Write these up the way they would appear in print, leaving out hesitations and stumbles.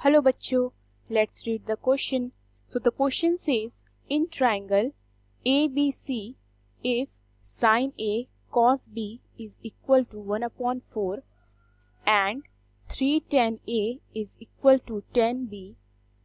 Hello bachcho, let's read the question. So the question says, in triangle ABC, if sin A cos B is equal to 1 upon 4 and 3 tan A is equal to tan B,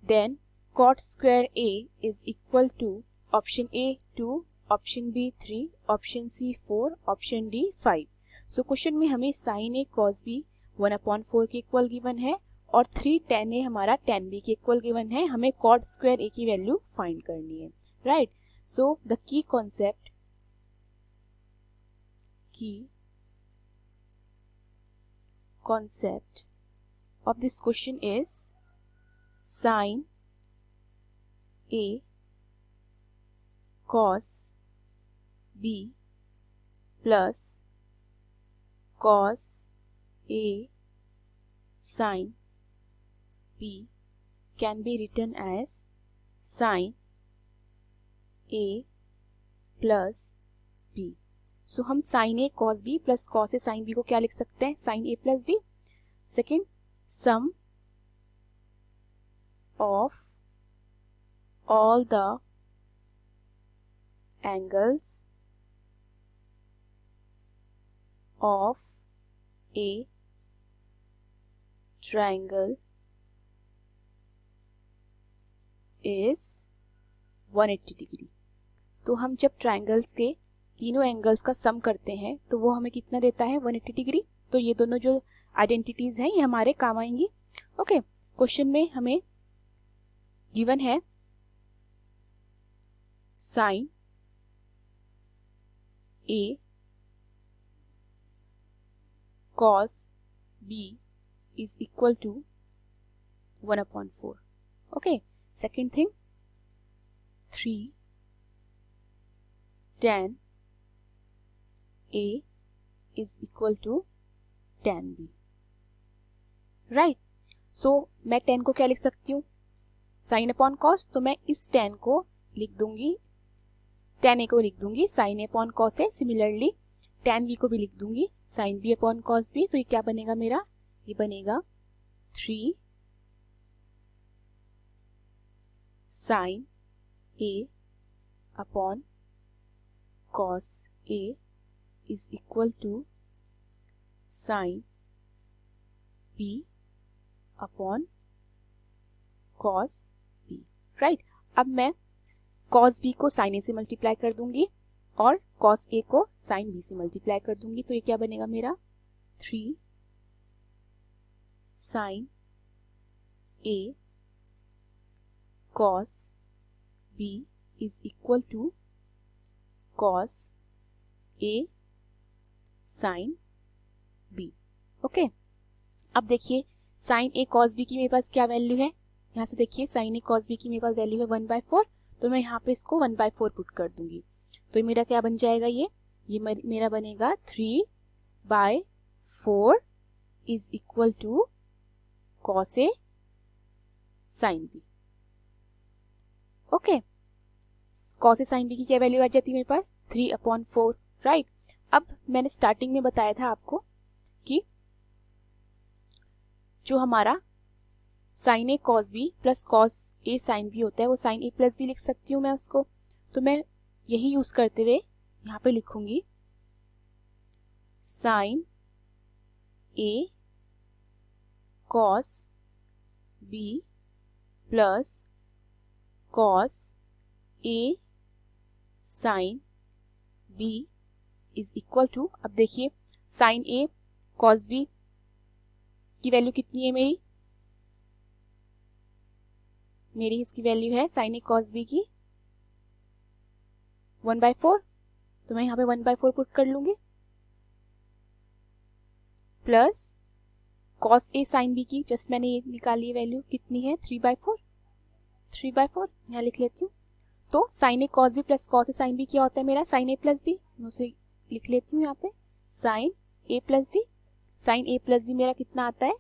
then cot square A is equal to option A 2, option B 3, option C 4, option D 5. So question में हमें sin A cos B 1 upon 4 के equal given है और 3 tan A हमारा tan B के equal given है. हमें cot square A की वैल्यू फाइंड करनी है, right. So the key concept of this question is sin A cos B plus cos A sin B can be written as sin A plus B. सो हम sin A cos B plus cos A sin B को क्या लिख सकते हैं? sin A plus B. Second, sum of all the angles of a triangle is 180 degree. तो हम जब triangles के तीनों एंगल्स का सम करते हैं तो वो हमें कितना देता है? 180 डिग्री. तो ये दोनों जो आइडेंटिटीज हैं ये हमारे काम आएंगी. ओके, क्वेश्चन में हमें गिवन है sign A cos B is equal to 1 upon 4. Okay, second thing, 3 tan A is equal to tan B. Right. So मैं tan को क्या लिख सकती हूँ? sin upon cos. तो मैं इस tan को लिख दूंगी, tan A को लिख दूंगी sin A upon cos A. Similarly tan B को भी लिख दूंगी sin B upon cos B. तो ये क्या बनेगा मेरा? ये बनेगा 3 sin A upon cos A is equal to sin B upon cos B. Right. अब मैं cos B को sin A से मल्टीप्लाई कर दूंगी और cos A को sin B से मल्टीप्लाई कर दूंगी. तो ये क्या बनेगा मेरा? 3 sin A cos B is equal to cos A sin B. Okay, अब देखिए sin A cos B की मेरे पास क्या वैल्यू है? यहाँ से देखिए sin A cos B की मेरे पास वैल्यू है 1/4. तो मैं यहाँ पे इसको 1/4 पुट कर दूंगी. तो ये मेरा क्या बन जाएगा? ये मेरा बनेगा 3/4 is equal to cos A sin B. Okay, cos A sin B की क्या वैल्यू आ जाती है मेरे पास? 3/4. राइट. अब मैंने स्टार्टिंग में बताया था आपको कि जो हमारा sin A cos B plus cos A sin B होता है वो sin A प्लस B लिख सकती हूँ मैं उसको. तो मैं यही यूज करते हुए यहाँ पे लिखूंगी sin A cos B plus cos A sin B is equal to, अब देखिए sin A cos B की वैल्यू कितनी है मेरी इसकी वैल्यू है sin A cos B की 1/4. तो मैं यहाँ पे 1/4 पुट कर लूंगी plus cos A sin B की जस्ट मैंने ये निकाली है वैल्यू कितनी है? 3/4 यहाँ लिख लेती हूँ. तो sin A cos B plus cos A sin B क्या होता है मेरा? sin A plus B. मैं उसे लिख लेती हूँ यहाँ पे sin A plus B. sin A plus B मेरा कितना आता है?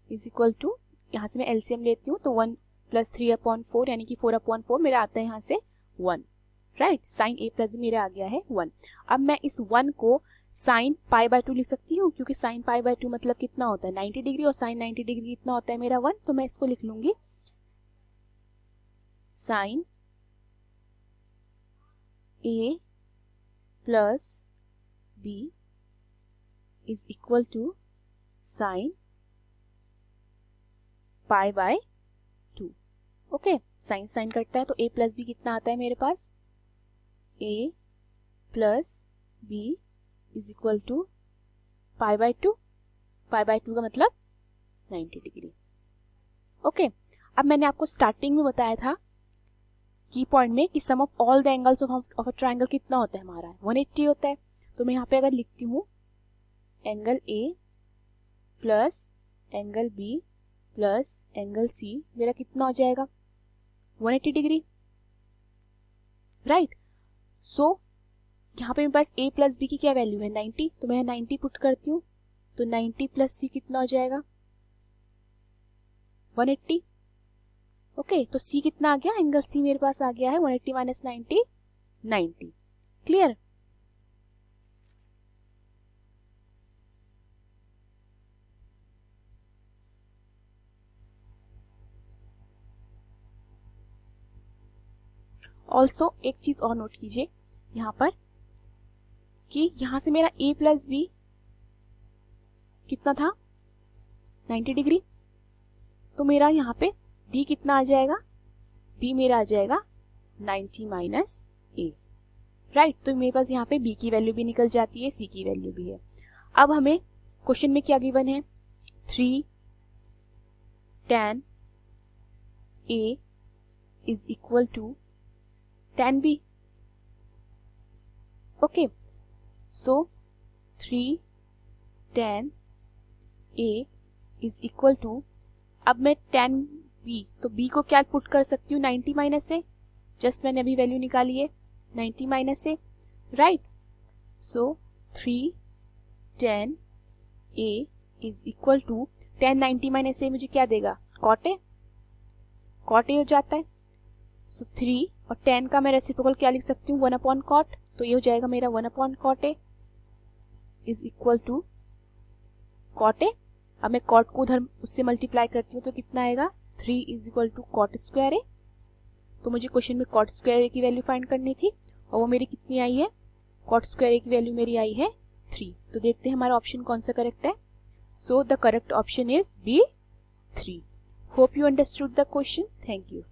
इज इक्वल टू, यहाँ से मैं एलसीएम लेती हूँ तो 1 प्लस 3/4 यानी कि 4/4 मेरा आता है यहाँ से 1. Right. sin A plus B मेरा आ गया है 1. अब मैं इस 1 को साइन पाई बाय 2 लिख सकती हूँ, क्योंकि साइन पाई बाय 2 मतलब कितना होता है 90 डिग्री, और साइन 90 डिग्री कितना होता है मेरा 1, तो मैं इसको लिख लूंगी sine A plus B is equal to sine pi by 2। Okay, sine sine कटता है तो a प्लस बी कितना आता है मेरे पास, a plus B is equal to pi by 2। Pi by 2 का मतलब 90 डिग्री। ओके, अब मैंने आपको स्टार्टिंग में बताया था की पॉइंट में कि sum of all the angles of a triangle कितना होता है हमारा, 180 होता है। तो मैं यहाँ पे अगर लिखती हूँ angle A plus angle B plus angle C, मेरा कितना हो जाएगा 180 डिग्री, राइट। सो यहाँ पे मेरे पास a प्लस बी की क्या वैल्यू है 90, तो मैं 90 पुट करती हूँ, तो 90 प्लस सी कितना हो जाएगा 180। ओके, तो c कितना आ गया, एंगल c मेरे पास आ गया है 180 माइनस 90, 90। क्लियर। ऑल्सो एक चीज और नोट कीजिए यहाँ पर कि यहाँ से मेरा a प्लस बी कितना था 90 डिग्री, तो मेरा यहाँ पे b कितना आ जाएगा, b मेरा आ जाएगा 90 माइनस a, राइट। तो मेरे पास यहाँ पे b की वैल्यू भी निकल जाती है, c की वैल्यू भी है। अब हमें क्वेश्चन में क्या गिवन है, 3 tan a is equal to tan b। Okay, so 3 tan a is equal to, अब मैं tan b, तो b को क्या पुट कर सकती हूँ 90 माइनस से, जस्ट मैंने अभी वैल्यू निकाली है 90 माइनस से, right. So 3 tan a is equal to, tan 90 minus से मुझे क्या देगा cot a, cot a हो जाता है। सो 3 और tan का मैं रेसिप्रोकल क्या लिख सकती हूँ 1 अपॉन cot, तो ये हो जाएगा मेरा 1 upon cot a is equal to cot a। अब मैं cot को उधर उससे मल्टीप्लाई करती हूँ तो कितना आएगा 3 is equal to cot square a। तो मुझे क्वेश्चन में cot स्क्वायर a की वैल्यू फाइंड करनी थी, और वो मेरी कितनी आई है, cot स्क्वायर a की वैल्यू मेरी आई है 3। तो देखते हैं हमारा ऑप्शन कौन सा करेक्ट है। So the correct option is B3। Hope you understood the question. Thank you.